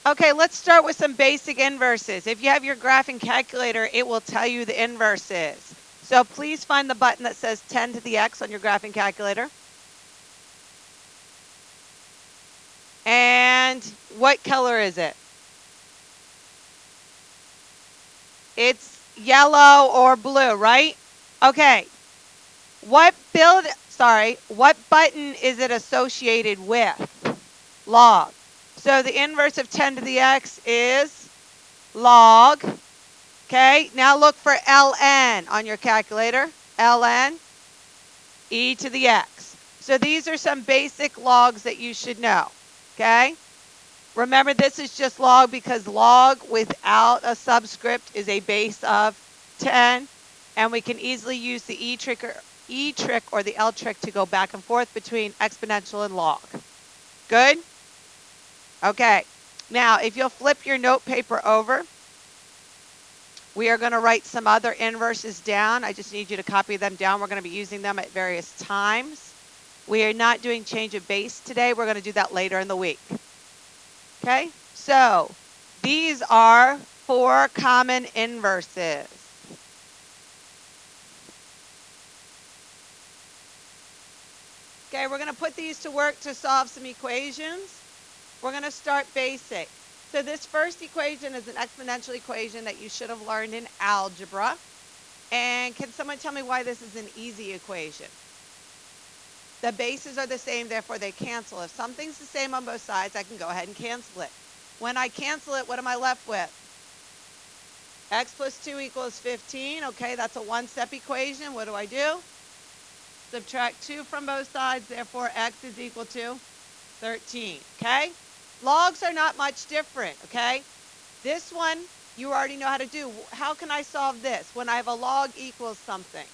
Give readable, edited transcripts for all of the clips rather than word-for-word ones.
Okay, let's start with some basic inverses. If you have your graphing calculator, it will tell you the inverses. So please find the button that says 10 to the x on your graphing calculator. And what color is it? It's yellow or blue, right? Okay. What button is it associated with? Log. So the inverse of 10 to the x is log. Okay, now look for ln on your calculator. ln e to the x. So these are some basic logs that you should know. Okay, remember this is just log because log without a subscript is a base of 10, and we can easily use the e trick or the L trick to go back and forth between exponential and log. Good? Okay, now if you'll flip your note paper over, we are going to write some other inverses down. I just need you to copy them down. We're going to be using them at various times. We are not doing change of base today. We're going to do that later in the week. Okay, so these are 4 common inverses. Okay, we're going to put these to work to solve some equations. We're going to start basic. So this first equation is an exponential equation that you should have learned in algebra. And can someone tell me why this is an easy equation? The bases are the same, therefore they cancel. If something's the same on both sides, I can go ahead and cancel it. When I cancel it, what am I left with? X plus 2 equals 15. Okay, that's a one-step equation. What do? Subtract 2 from both sides, therefore x is equal to 13. Okay? Logs are not much different, okay? This one, you already know how to do. How can I solve this? When I have a log equals something.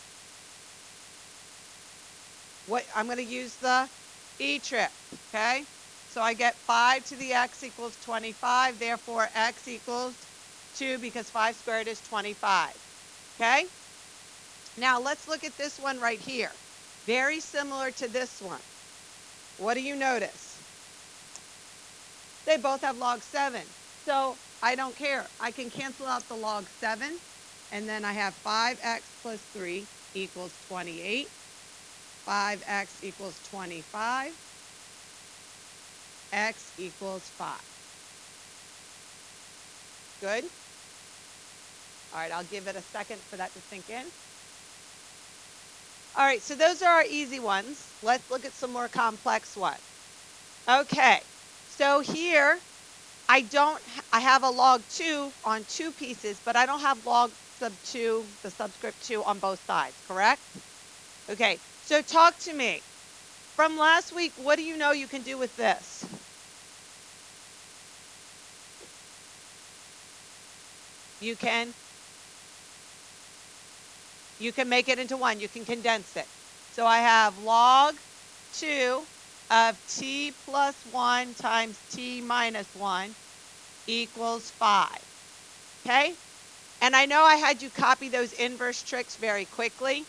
I'm going to use the E trick, okay? So I get 5 to the x equals 25, therefore x equals 2 because 5 squared is 25, okay? Now let's look at this one right here. Very similar to this one. What do you notice? They both have log 7. So I don't care. I can cancel out the log 7, and then I have 5x plus 3 equals 28. 5x equals 25. X equals 5. Good? All right, I'll give it a second for that to sink in. All right, so those are our easy ones. Let's look at some more complex ones. Okay, so here I have a log 2 on 2 pieces, but I don't have log sub 2, the subscript 2 on both sides, correct? Okay, so talk to me. From last week, what do you know you can do with this? You can make it into 1. You can condense it. So I have log 2 of t plus 1 times t minus 1 equals 5. Okay? And I know I had you copy those inverse tricks very quickly,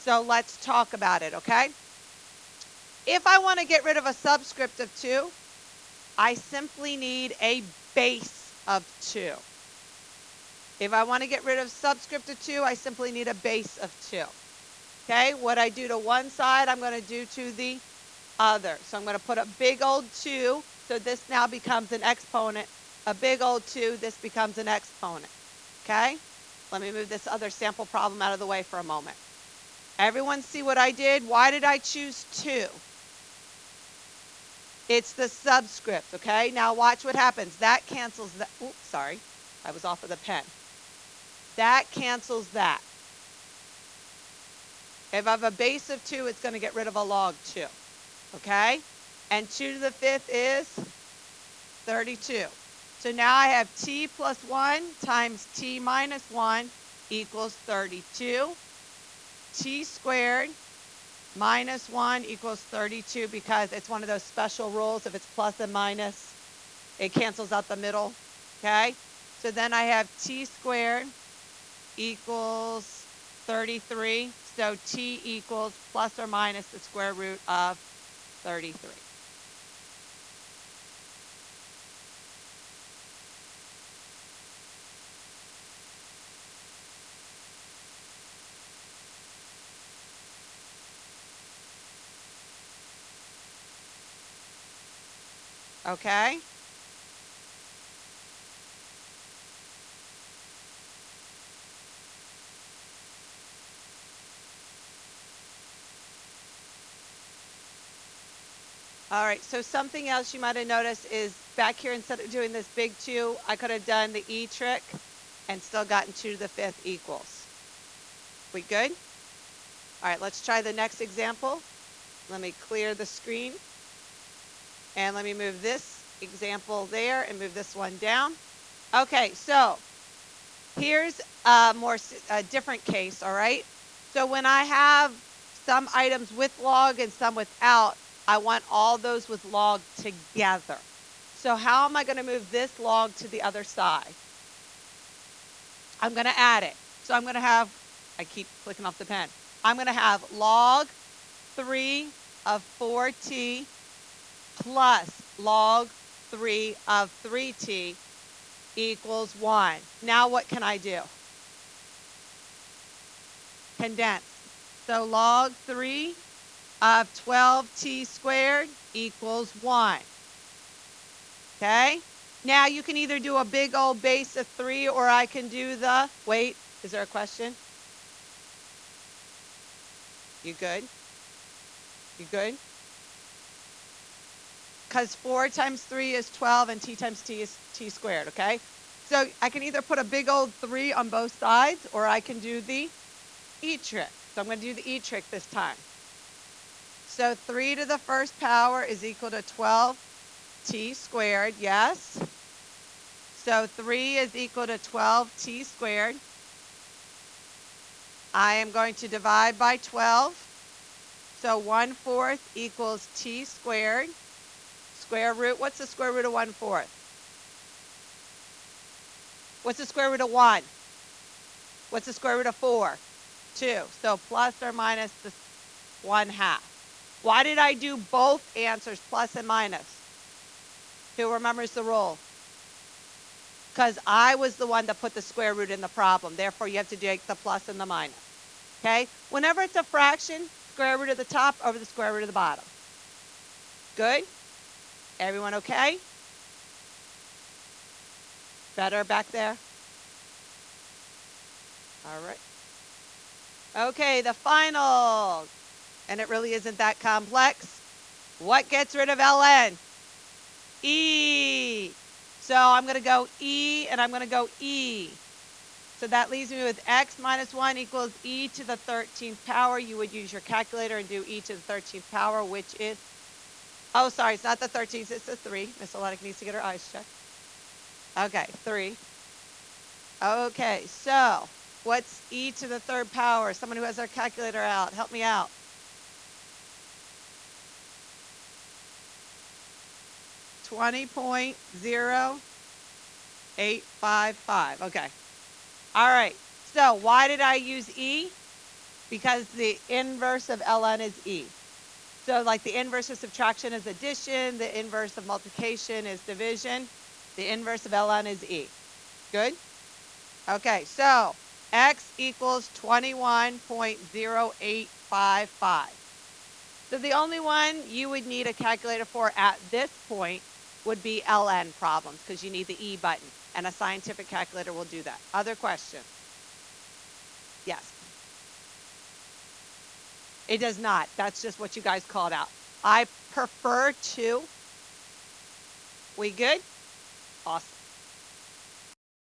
so let's talk about it, okay? If I want to get rid of a subscript of 2, I simply need a base of 2. If I want to get rid of subscript of 2, I simply need a base of 2. Okay, what I do to one side, I'm going to do to the other. So I'm going to put a big old 2, so this now becomes an exponent. A big old 2, this becomes an exponent. Okay, let me move this other sample problem out of the way for a moment. Everyone see what I did? Why did I choose 2? It's the subscript, okay? Now watch what happens. That cancels that. Oops, sorry. I was off of the pen. That cancels that. If I have a base of 2, it's going to get rid of a log 2. Okay? And 2 to the 5th is 32. So now I have t plus 1 times t minus 1 equals 32. T squared minus 1 equals 32 because it's one of those special rules. If it's plus and minus, it cancels out the middle. Okay? So then I have t squared equals 33. So t equals plus or minus the square root of 33. Okay? All right, so something else you might have noticed is back here, instead of doing this big 2, I could have done the E trick and still gotten 2 to the 5th equals. We good? All right, let's try the next example. Let me clear the screen. And let me move this example there and move this one down. Okay, so here's a different case, all right? So when I have some items with log and some without, I want all those with log together. So how am I going to move this log to the other side? I'm going to add it. So I'm going to have, I keep clicking off the pen. I'm going to have log 3 of 4t plus log 3 of 3t equals 1. Now what can I do? Condense. So log 3 of 12t squared equals 1. Okay? Now you can either do a big old base of 3, or I can do the, wait, is there a question? You good? You good? Because 4 times 3 is 12 and t times t is t squared, okay? So I can either put a big old 3 on both sides, or I can do the E trick. So I'm going to do the E trick this time. So 3 to the first power is equal to 12t squared, yes? So 3 is equal to 12t squared. I am going to divide by 12. So 1/4 equals t squared. Square root, what's the square root of 1/4? What's the square root of 1? What's the square root of 4? 2. So plus or minus the 1/2. Why did I do both answers, plus and minus? Who remembers the rule? Because I was the one that put the square root in the problem. Therefore, you have to take the plus and the minus. Okay? Whenever it's a fraction, square root of the top over the square root of the bottom. Good? Everyone okay? Better back there? All right. Okay, the final. And it really isn't that complex. What gets rid of ln? E. So I'm going to go E and I'm going to go E. So that leaves me with x minus 1 equals e to the 13th power. You would use your calculator and do e to the 13th power, which is, oh, sorry, it's not the 13th, it's the 3. Miss Olenek needs to get her eyes checked. Okay, 3. Okay, so what's e to the 3rd power? Someone who has their calculator out, help me out. 20.0855. Okay. All right. So why did I use e? Because the inverse of ln is e. So like the inverse of subtraction is addition, the inverse of multiplication is division, the inverse of ln is e. Good? Okay, so x equals 21.0855. So the only one you would need a calculator for at this point would be ln problems, because you need the E button, and a scientific calculator will do that. Other questions? Yes. It does not. That's just what you guys called out. I prefer to. We good? Awesome.